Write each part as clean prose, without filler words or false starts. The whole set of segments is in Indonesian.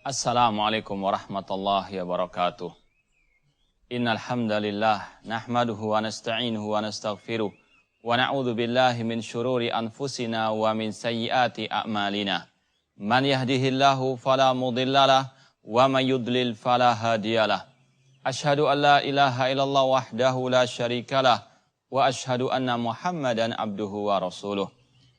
Assalamualaikum warahmatullahi wabarakatuh. Innal hamdalillah nahmaduhu wa nasta'inuhu wa nastaghfiruh wa na'udzu billahi min syururi anfusina wa min sayyiati a'malina. Man yahdihillahu fala mudhillalah wa man yudlil fala hadiyalah. Asyhadu an la ilaha illallah wahdahu la syarikalah wa asyhadu anna Muhammadan abduhu wa rasuluh.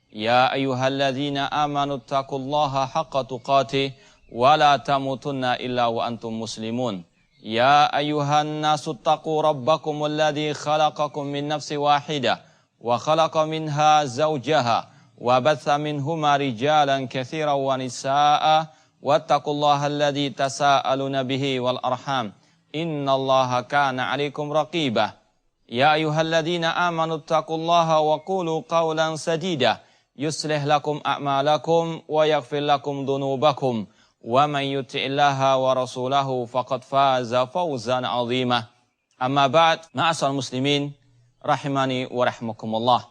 Ya ayyuhalladzina amanu taqullaha haqqa tuqatih wa la tamutunna illa wa antum muslimun. Ya ayyuhan nasu taqu rabbakum alladhi khalaqakum min nafsi wahidah wa khalaqa minha zawjaha wa batha minhuma rijalan katsiran wa nisaa'a wattaqullaha alladhi tasaaluna bihi wal arham innallaha kana 'alaikum raqibah. Ya ayyuhalladzina amanu taqullaha wa qulu qawlan sadida yuslih lakum a'malakum wa yaghfir lakum dhunubakum. Wa man yuti'illaha wa rasulahu faqad faza fawzan 'azima. Amma ba'd, ma'asal muslimin rahimani wa rahmakumullah.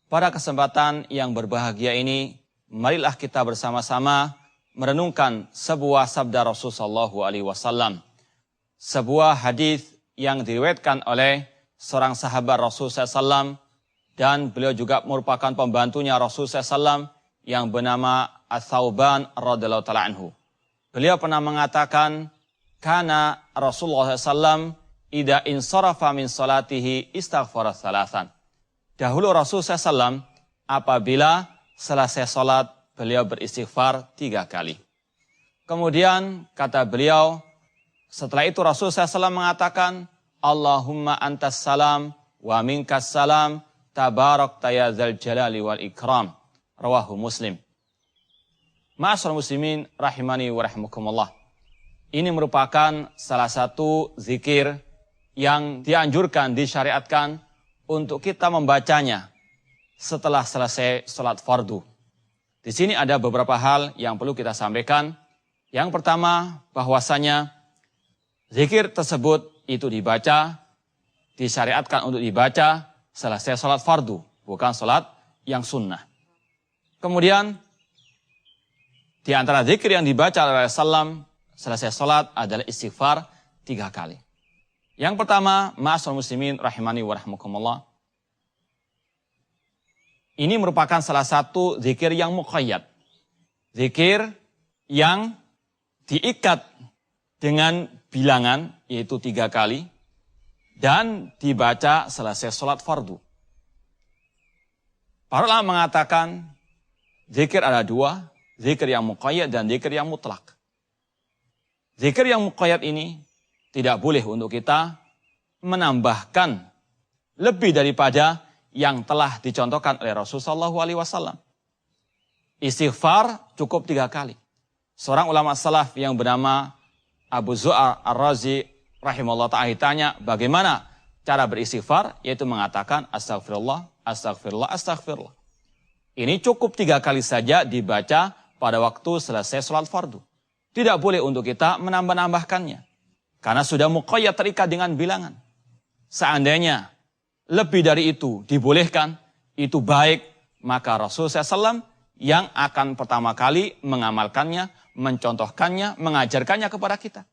Pada kesempatan yang berbahagia ini, marilah kita bersama-sama merenungkan sebuah sabda Rasulullah SAW. Sebuah hadis yang diriwayatkan oleh seorang sahabat Rasulullah SAW dan beliau juga merupakan pembantunya Rasulullah SAW yang bernama Ats-Tsauban radhiyallahu ta'ala anhu. Beliau pernah mengatakan, kana Rasulullah SAW idza insarafa min salatihi istaghfara thalathan. Dahulu Rasulullah SAW apabila selesai salat beliau beristighfar 3 kali. Kemudian kata beliau, setelah itu Rasulullah SAW mengatakan, Allahumma antas salam wa minkas salam tabarakta ya dzal jalali wal ikram. Rawahu Muslim. Ma'asyiral muslimin rahimani wa rahimakumullah. Ini merupakan salah satu zikir yang dianjurkan, disyariatkan untuk kita membacanya setelah selesai salat fardu. Di sini ada beberapa hal yang perlu kita sampaikan. Yang pertama, bahwasanya zikir tersebut itu disyariatkan untuk dibaca selesai salat fardu, bukan salat yang sunnah. Kemudian, di antara zikir yang dibaca oleh Rasulullah selesai salat adalah istighfar 3 kali. Yang pertama, ma'asyiral muslimin rahimani wa rahmakumullah. Ini merupakan salah satu zikir yang muqayyad. Zikir yang diikat dengan bilangan, yaitu 3 kali, dan dibaca selesai salat fardu. Para ulama mengatakan, zikir ada 2, zikir yang muqayyad dan zikir yang mutlak. Zikir yang muqayyad ini tidak boleh untuk kita menambahkan lebih daripada yang telah dicontohkan oleh Rasulullah SAW. Istighfar cukup 3 kali. Seorang ulama salaf yang bernama Abu Zu'ar Ar-Razi rahimahullah ta'ala ditanya bagaimana cara beristighfar, yaitu mengatakan astagfirullah, astagfirullah, astagfirullah. Ini cukup 3 kali saja dibaca pada waktu selesai salat fardu. Tidak boleh untuk kita menambah-nambahkannya. Karena sudah muqayyad, terikat dengan bilangan. Seandainya lebih dari itu dibolehkan, itu baik, maka Rasulullah SAW yang akan pertama kali mengamalkannya, mencontohkannya, mengajarkannya kepada kita.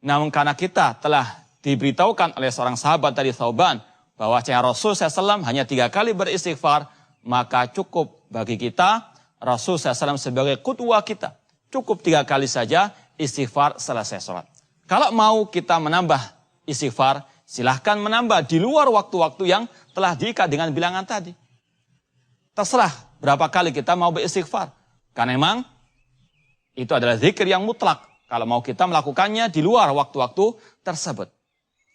Namun karena kita telah diberitahukan oleh seorang sahabat dari Tsauban bahwa Rasulullah SAW hanya 3 kali beristighfar, maka cukup bagi kita Rasulullah SAW sebagai qudwah kita. Cukup 3 kali saja istighfar selesai sholat. Kalau mau kita menambah istighfar, silahkan menambah di luar waktu-waktu yang telah diikat dengan bilangan tadi. Terserah berapa kali kita mau beristighfar. Karena memang itu adalah zikir yang mutlak. Kalau mau kita melakukannya di luar waktu-waktu tersebut.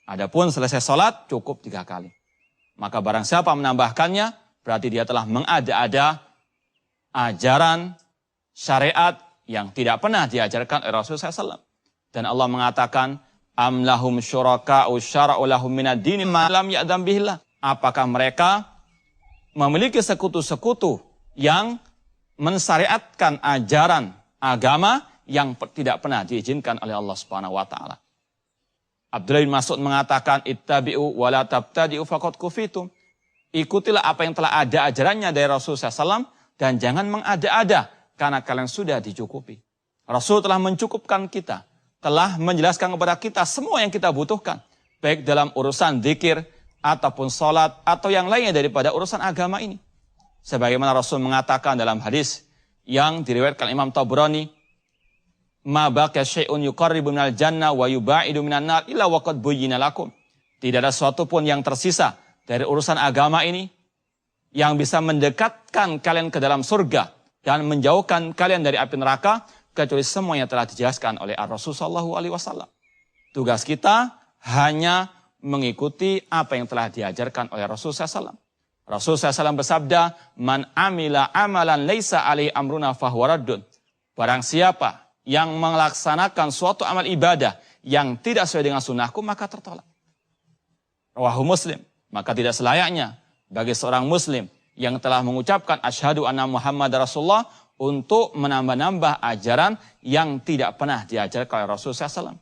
Adapun selesai sholat cukup 3 kali. Maka barang siapa menambahkannya, berarti dia telah mengada-ada ajaran syariat yang tidak pernah diajarkan oleh Rasulullah SAW. Dan Allah mengatakan, Am lahum syuraka'u syara'u lahum minad dini ma lam ya'dzan bihillah. Apakah mereka memiliki sekutu-sekutu yang mensyariatkan ajaran agama yang tidak pernah diizinkan oleh Allah Subhanahu wa taala. Abdullah bin Mas'ud mengatakan, ittabi'u wa la tabtadi'u faqad kufitum. Ikutilah apa yang telah ada ajarannya dari Rasulullah SAW dan jangan mengada-ada karena kalian sudah dicukupi. Rasul telah mencukupkan kita, telah menjelaskan kepada kita semua yang kita butuhkan, baik dalam urusan zikir, ataupun sholat, atau yang lainnya daripada urusan agama ini. Sebagaimana Rasul mengatakan dalam hadis yang diriwayatkan Imam Tabrani, "Ma baqiya syai'un yuqarribu minal jannah wa yubaidu minan nar illa waqad buyyina lakum." Tidak ada sesuatu pun yang tersisa dari urusan agama ini yang bisa mendekatkan kalian ke dalam surga dan menjauhkan kalian dari api neraka kecuali semuanya telah dijelaskan oleh Rasul sallallahu alaihi wasallam. Tugas kita hanya mengikuti apa yang telah diajarkan oleh Rasul SAW. Rasul SAW bersabda, "Man amila amalan laisa alaihi amruna fahuwa raddun." Barang siapa yang melaksanakan suatu amal ibadah yang tidak sesuai dengan sunnahku, maka tertolak. Rawahu Muslim. Maka tidak selayaknya bagi seorang Muslim yang telah mengucapkan asyhadu anna Muhammad Rasulullah untuk menambah-nambah ajaran yang tidak pernah diajarkan oleh Rasul SAW.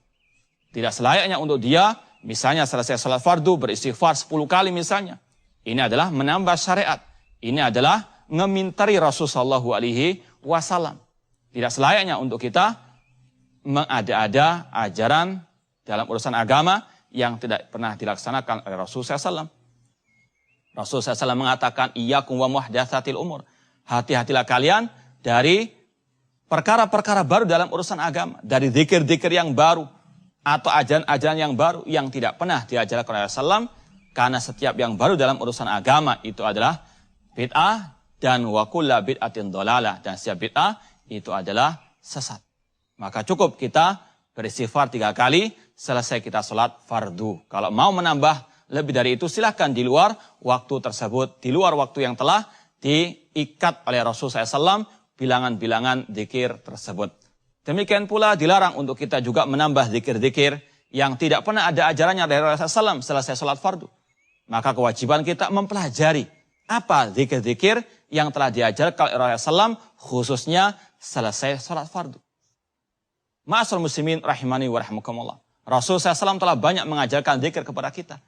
Tidak selayaknya untuk dia, misalnya selesai salat fardu, beristighfar 10 kali misalnya. Ini adalah menambah syariat. Ini adalah ngemintari Rasul sallallahu alaihi wasallam. Tidak selayaknya untuk kita mengada-ada ajaran dalam urusan agama yang tidak pernah dilaksanakan oleh Rasul SAW. Rasul SAW mengatakan, "Iyyakum wa muhdatsatil umur." Hati-hatilah kalian dari perkara-perkara baru dalam urusan agama. Dari zikir-zikir yang baru atau ajaran-ajaran yang baru yang tidak pernah diajarkan oleh Rasulullah. Karena setiap yang baru dalam urusan agama itu adalah bid'ah dan wa kullu bid'atin dhalalah, dan setiap bid'ah itu adalah sesat. Maka cukup kita beristighfar 3 kali selesai kita sholat fardu. Kalau mau menambah lebih dari itu silahkan di luar waktu tersebut, di luar waktu yang telah diikat oleh Rasulullah SAW bilangan-bilangan zikir tersebut. Demikian pula dilarang untuk kita juga menambah zikir-zikir yang tidak pernah ada ajarannya dari Rasulullah SAW selesai sholat fardu. Maka kewajiban kita mempelajari apa zikir-zikir yang telah diajarkan oleh Rasulullah SAW khususnya selesai sholat fardu. Ma'asyiral muslimin rahimani wa rahimakumullah. Rasulullah SAW telah banyak mengajarkan zikir kepada kita.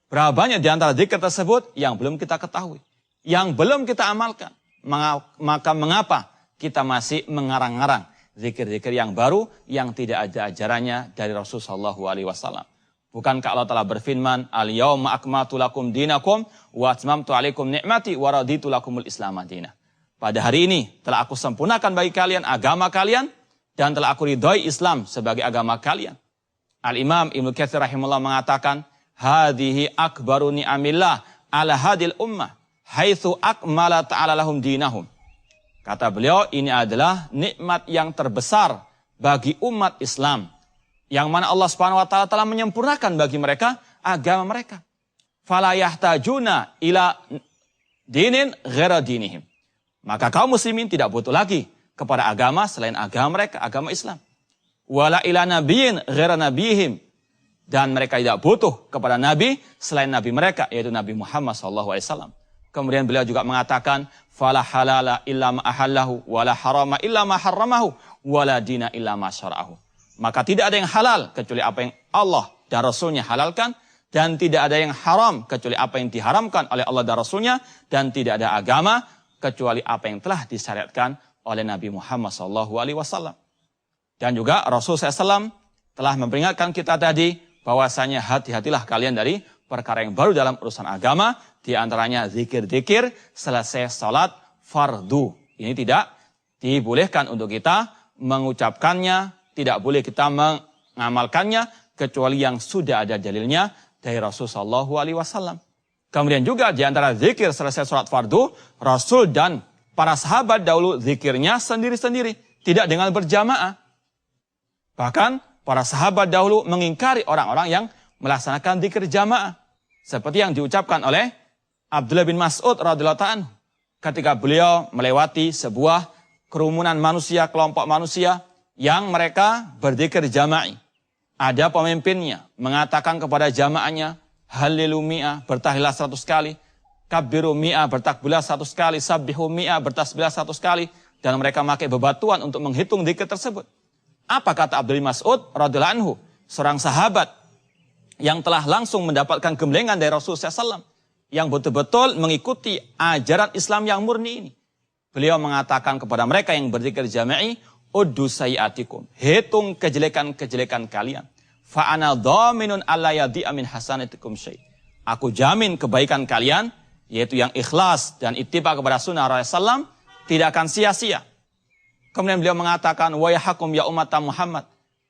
Berapa banyak di antara zikir tersebut yang belum kita ketahui, yang belum kita amalkan. Maka mengapa kita masih mengarang-arang zikir-zikir yang baru yang tidak ada ajarannya dari Rasulullah SAW? Bukankah Allah telah berfirman, "Al-yawma akmaltu lakum dinakum wa atmamtu alaikum ni'mati wa raditu lakumul Islam madinah." Pada hari ini telah aku sempurnakan bagi kalian agama kalian dan telah aku ridhoi Islam sebagai agama kalian. Al-Imam Ibnu Katsir rahimahullah mengatakan, "Hadhihi akbaru ni'amillah ala hadil ummah haitsu akmala ta'ala lahum dinahum." Kata beliau, ini adalah nikmat yang terbesar bagi umat Islam, yang mana Allah Subhanahu wa taala telah menyempurnakan bagi mereka agama mereka. Fala yahtajuna ila dinin ghaira dinihim. Maka kaum muslimin tidak butuh lagi kepada agama selain agama mereka, agama Islam. Wala ila nabiyyin ghaira nabihim. Dan mereka tidak butuh kepada nabi selain nabi mereka, yaitu Nabi Muhammad SAW. Kemudian beliau juga mengatakan, "Fala halala illa ma ahallahu, wala harama illa ma harramahu, wala dina illa ma syara'ahu." Maka tidak ada yang halal kecuali apa yang Allah dan Rasulnya halalkan, dan tidak ada yang haram kecuali apa yang diharamkan oleh Allah dan Rasulnya, dan tidak ada agama kecuali apa yang telah disyariatkan oleh Nabi Muhammad SAW. Dan juga Rasulullah SAW telah memperingatkan kita tadi bahwasanya hati-hatilah kalian dari perkara yang baru dalam urusan agama, di antaranya zikir-zikir selesai salat fardu. Ini tidak dibolehkan untuk kita mengucapkannya, tidak boleh kita mengamalkannya kecuali yang sudah ada dalilnya dari Rasulullah SAW. Kemudian juga di antara zikir selesai salat fardu, Rasul dan para sahabat dahulu zikirnya sendiri-sendiri, tidak dengan berjamaah. Bahkan para sahabat dahulu mengingkari orang-orang yang melaksanakan zikir jamaah, seperti yang diucapkan oleh Abdullah bin Mas'ud radhiyallahu anhu ketika beliau melewati sebuah kerumunan manusia, kelompok manusia yang mereka berzikir jama'i. Ada pemimpinnya mengatakan kepada jamaahnya, "Halilu mi'ah, bertahlilah 100 kali. Kabbiru mi'ah, bertakbirlah 100 kali. Sabbihu mi'ah, bertasbihlah 100 kali." Dan mereka memakai bebatuan untuk menghitung zikir tersebut. Apa kata Abdullah bin Mas'ud radhiyallahu anhu, seorang sahabat yang telah langsung mendapatkan gemblengan dari Rasulullah SAW, yang betul-betul mengikuti ajaran Islam yang murni ini. Beliau mengatakan kepada mereka yang berzikir jama'i, uddu sayiatikum. Hitung kejelekan-kejelekan kalian. Fa ana dhaminun alla yadhi'a min hasanatikum syai'. Aku jamin kebaikan kalian, yaitu yang ikhlas dan ittiba kepada sunnah Rasulullah SAW, tidak akan sia-sia. Kemudian beliau mengatakan, wa yahakum ya umat Muhammad.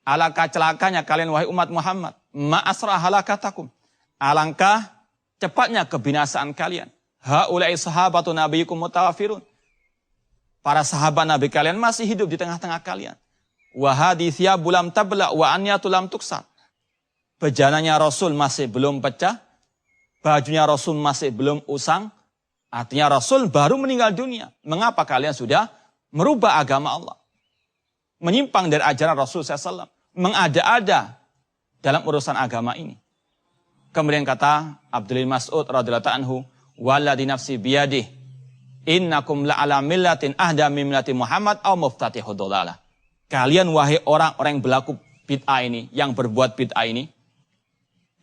Alangkah celakanya kalian wahai umat Muhammad. Ma asra halakatakum. Alangkah cepatnya kebinasaan kalian. Haulai sahabatu nabiyikum mutawafirun. Para sahabat Nabi kalian masih hidup di tengah-tengah kalian. Wa hadithya bulam tabla wa anyatu lam tuksar. Bejananya Rasul masih belum pecah. Bajunya Rasul masih belum usang. Artinya Rasul baru meninggal dunia. Mengapa kalian sudah merubah agama Allah? Menyimpang dari ajaran Rasul SAW. Mengada-ada dalam urusan agama ini. Kemudian kata Abdullah Mas'ud radhiyallahu anhu, walladzi nafsi biyadih, innakum la'ala millatin ahda min millati Muhammad aw muftatihu dhalalah. Kalian wahai orang-orang yang berlaku bid'ah ini, yang berbuat bid'ah ini,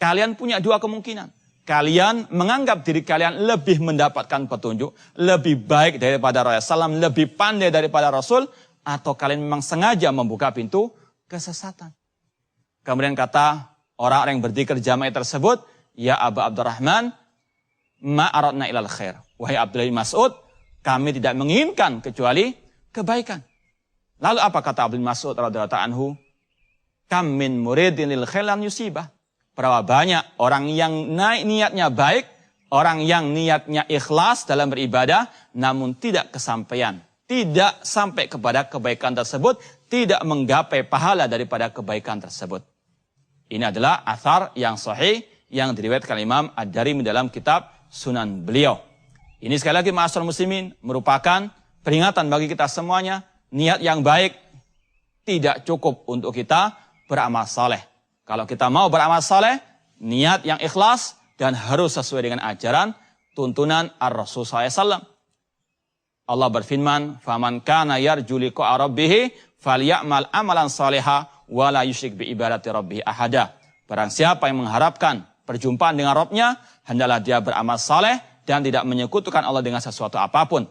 kalian punya dua kemungkinan. Kalian menganggap diri kalian lebih mendapatkan petunjuk, lebih baik daripada Rasulullah SAW, lebih pandai daripada Rasul, atau kalian memang sengaja membuka pintu kesesatan. Kemudian kata orang-orang yang berzikir jamaah tersebut, ya Aba Abdurrahman, ma aradna ilal khair. Wahai Abdullah bin Mas'ud, kami tidak menginginkan kecuali kebaikan. Lalu apa kata Abdullah bin Mas'ud radhiyallahu anhu? Kam min muridin lil khair lan yusibah. Berapa banyak orang yang niatnya baik, orang yang niatnya ikhlas dalam beribadah, namun tidak kesampaian. Tidak sampai kepada kebaikan tersebut, tidak menggapai pahala daripada kebaikan tersebut. Ini adalah athar yang sahih yang diriwayatkan Imam Ad-Darimi dalam kitab Sunan beliau. Ini sekali lagi ma'asyiral muslimin merupakan peringatan bagi kita semuanya. Niat yang baik tidak cukup untuk kita beramal saleh. Kalau kita mau beramal saleh, niat yang ikhlas dan harus sesuai dengan ajaran tuntunan Ar-Rasul SAW. Allah berfirman, "Faman kana yarju liqa'a rabbih falyamal amalan salihah wa la yusyrik bi ibadati rabbih ahada." Barang siapa yang mengharapkan perjumpaan dengan Rabb-nya, hendaklah dia beramal saleh dan tidak menyekutukan Allah dengan sesuatu apapun.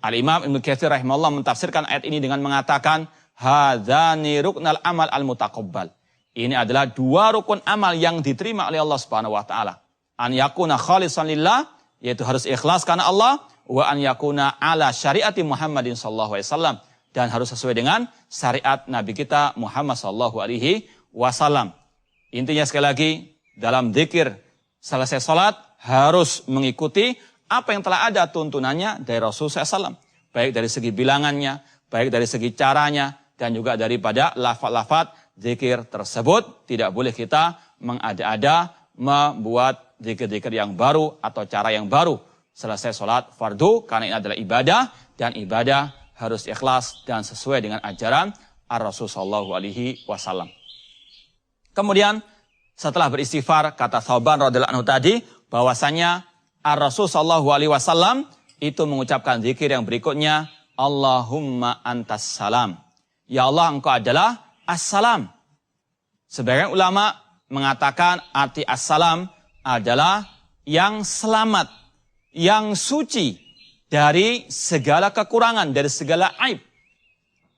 Al-Imam Ibnu Katsir rahimahullah mentafsirkan ayat ini dengan mengatakan, "Hadzani ruknal amal al-mutaqabbal." Ini adalah dua rukun amal yang diterima oleh Allah Subhanahu wa taala. An yakuna khalisan lillah, yaitu harus ikhlas karena Allah, wa an yakuna ala syariati Muhammadin sallallahu alaihi wasallam, dan harus sesuai dengan syariat Nabi kita Muhammad sallallahu alaihi wasallam. Intinya sekali lagi, dalam zikir selesai salat harus mengikuti apa yang telah ada tuntunannya dari Rasulullah SAW. Baik dari segi bilangannya, baik dari segi caranya, dan juga daripada lafaz-lafaz zikir tersebut. Tidak boleh kita mengada-ada membuat zikir-zikir yang baru atau cara yang baru selesai sholat fardu, karena ini adalah ibadah, dan ibadah harus ikhlas dan sesuai dengan ajaran Ar-Rasul sallallahu alaihi wasallam. Kemudian setelah beristighfar, kata Thauban radhiyallahu anhu tadi, bahwasanya Ar-Rasul sallallahu alaihi wasallam itu mengucapkan zikir yang berikutnya, Allahumma antas salam. Ya Allah, engkau adalah as-salam. Sebagian ulama mengatakan arti as-salam adalah yang selamat, yang suci dari segala kekurangan, dari segala aib.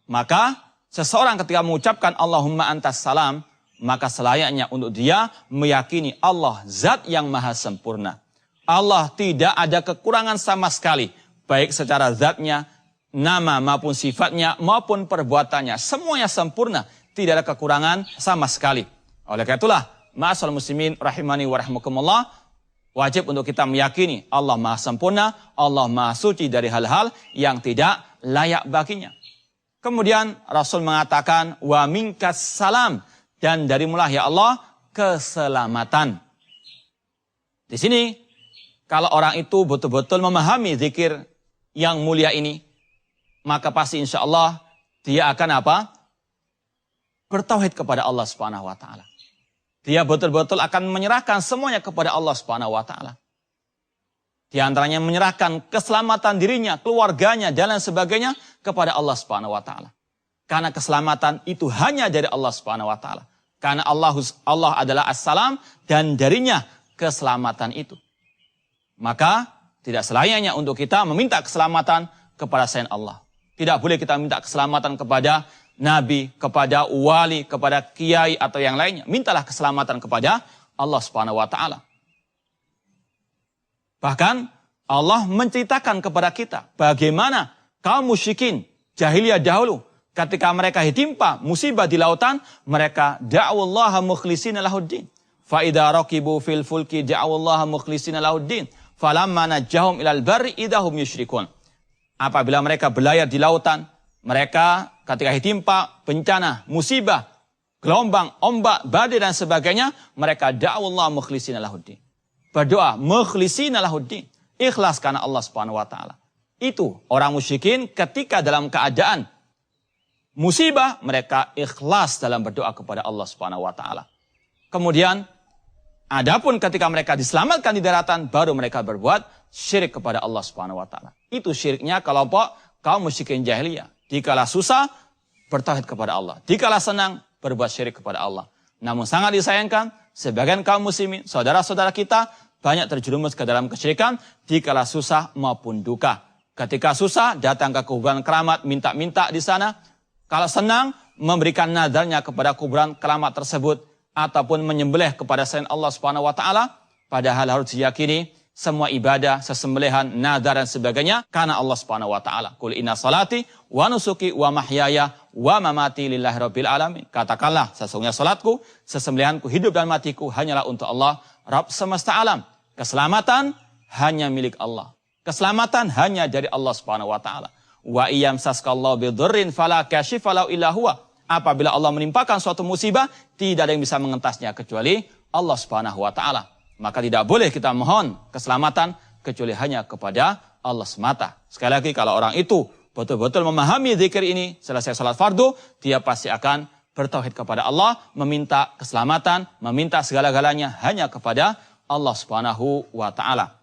Maka seseorang ketika mengucapkan Allahumma antas salam, maka selayaknya untuk dia meyakini Allah zat yang maha sempurna. Allah tidak ada kekurangan sama sekali, baik secara zatnya, nama maupun sifatnya, maupun perbuatannya. Semuanya sempurna, tidak ada kekurangan sama sekali. Oleh karena itulah, ma'asyiral muslimin rahimani wa rahimakumullah, wajib untuk kita meyakini Allah maha sempurna, Allah maha suci dari hal-hal yang tidak layak baginya. Kemudian Rasul mengatakan, wa minkas salam, dan darimulah ya Allah keselamatan. Di sini, kalau orang itu betul-betul memahami zikir yang mulia ini, maka pasti insya Allah dia akan apa? Bertauhid kepada Allah Subhanahu wa taala. Dia betul-betul akan menyerahkan semuanya kepada Allah Subhanahu wa taala. Di antaranya menyerahkan keselamatan dirinya, keluarganya, dan lain sebagainya kepada Allah Subhanahu wa taala. Karena keselamatan itu hanya dari Allah Subhanahu wa taala. Karena Allah adalah as-salam, dan darinya keselamatan itu. Maka tidak selayaknya untuk kita meminta keselamatan kepada selain Allah. Tidak boleh kita minta keselamatan kepada nabi, kepada wali, kepada kiai atau yang lainnya. Mintalah keselamatan kepada Allah Subhanahu wa taala. Bahkan Allah menceritakan kepada kita bagaimana kaum musyrikin jahiliyah dahulu ketika mereka ditimpa musibah di lautan, mereka da'wallaha mukhlishina lahuddin. Fa idza raqibu fil fulki da'wallaha mukhlishina lahuddin. Falamma najjahum ilal barri idahum yusyrikun. Apabila mereka berlayar di lautan, mereka ketika ditimpa bencana, musibah, gelombang, ombak, badai dan sebagainya, mereka da'wallaha mukhlishina lahuddin. Berdoa mukhlishina lahuddin, ikhlas karena Allah Subhanahu wa taala. Itu orang musyrikin ketika dalam keadaan musibah, mereka ikhlas dalam berdoa kepada Allah Subhanahu wa taala. Kemudian adapun ketika mereka diselamatkan di daratan, baru mereka berbuat syirik kepada Allah Subhanahu wa taala. Itu syiriknya kelompok kaum musyrikin jahiliyah. Dikala susah bertauhid kepada Allah, dikala senang berbuat syirik kepada Allah. Namun sangat disayangkan, sebagian kaum muslimin, saudara-saudara kita, banyak terjerumus ke dalam kesyirikan dikala susah maupun duka. Ketika susah, datang ke kuburan keramat, minta-minta di sana. Kalau senang, memberikan nadarnya kepada kuburan keramat tersebut, ataupun menyembelih kepada selain Allah Subhanahu wa taala. Padahal harus diyakini, semua ibadah, sesembelihan, nadar dan sebagainya karena Allah Subhanahu wa taala. Qul inna salati wa nusuki wa mahyaya wa mamati lillahi rabbil alamin. Katakanlah, sesungguhnya salatku, sesembelihanku, hidup dan matiku hanyalah untuk Allah, Rabb semesta alam. Keselamatan hanya milik Allah. Keselamatan hanya dari Allah Subhanahu wa taala. Wa iyam saskallahu bidurrin fala kashifa lahu illa huwa. Apabila Allah menimpakan suatu musibah, tidak ada yang bisa mengentasnya kecuali Allah Subhanahu wa taala. Maka tidak boleh kita mohon keselamatan kecuali hanya kepada Allah semata. Sekali lagi, kalau orang itu betul-betul memahami zikir ini, selesai salat fardu, dia pasti akan bertauhid kepada Allah, meminta keselamatan, meminta segala-galanya hanya kepada Allah Subhanahu wa taala.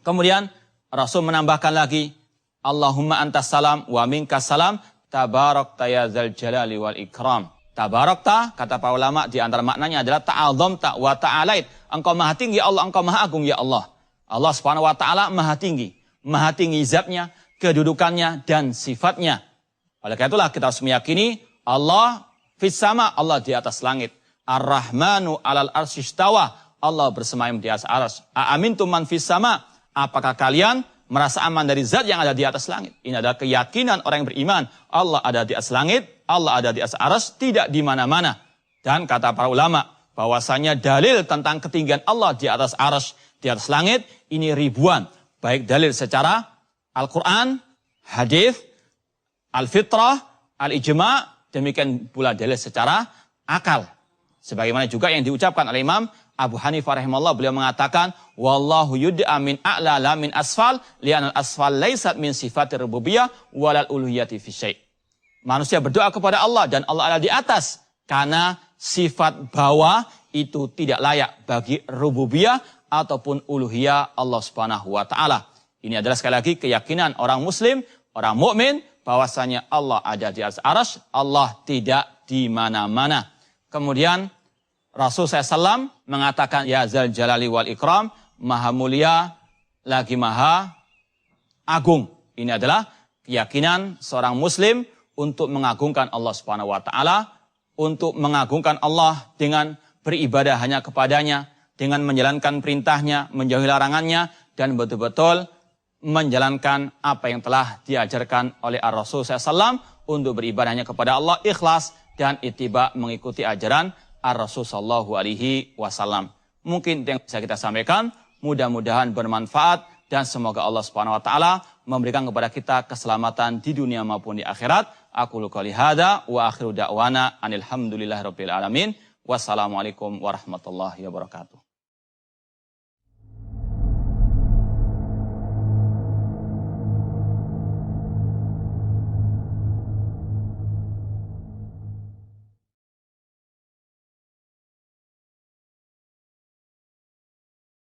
Kemudian Rasul menambahkan lagi, Allahumma antas salam wa minkas salam, tabarakta ya dzal jalali wal ikram. Tabarakta, kata para ulama, di antara maknanya adalah ta'azamta wa ta'alait. Engkau maha tinggi Allah, engkau maha agung ya Allah. Allah Subhanahu wa taala maha tinggi zatnya, kedudukannya dan sifatnya. Oleh karena itulah kita harus meyakini Allah fis sama, Allah di atas langit. Ar-Rahmanu 'alal arsy istawa, Allah bersemayam di atas arsy. Aamintum man fis sama, apakah kalian merasa aman dari zat yang ada di atas langit? Ini adalah keyakinan orang yang beriman. Allah ada di atas langit, Allah ada di atas arsy, tidak di mana-mana. Dan kata para ulama, bahwasanya dalil tentang ketinggian Allah di atas arsy, di atas langit, ini ribuan. Baik dalil secara Al-Quran, hadis, Al-Fitrah, Al-Ijma', demikian pula dalil secara akal. Sebagaimana juga yang diucapkan oleh Imam Abu Hanifah rahimahullah, beliau mengatakan, wallahu yud'a min a'la la min asfal, li'anal asfal laisat min sifatir rububiyah walal uluhiyati fi syai'. Manusia berdoa kepada Allah dan Allah ada di atas, karena sifat bawah itu tidak layak bagi rububiyah ataupun uluhiyah Allah Subhanahu wa taala. Ini adalah sekali lagi keyakinan orang muslim, orang mukmin, bahwasanya Allah ada di atas arsy, Allah tidak di mana-mana. Kemudian Rasul SAW mengatakan, ya zal jalali wal ikram, maha mulia lagi maha agung. Ini adalah keyakinan seorang muslim untuk mengagungkan Allah Subhanahu wa taala, untuk mengagungkan Allah dengan beribadah hanya kepadanya, dengan menjalankan perintahnya, menjauhi larangannya, dan betul-betul menjalankan apa yang telah diajarkan oleh Ar-Rasul SAW untuk beribadah hanya kepada Allah, ikhlas dan ittiba, mengikuti ajaran Ar-Rasul sallallahu alaihi wasallam. Mungkin yang bisa kita sampaikan, mudah-mudahan bermanfaat dan semoga Allah Subhanahu wa taala memberikan kepada kita keselamatan di dunia maupun di akhirat. Aqulu qouli hadza wa akhiru da'wana anil hamdulillahirabbil alamin. Wassalamualaikum warahmatullahi wabarakatuh.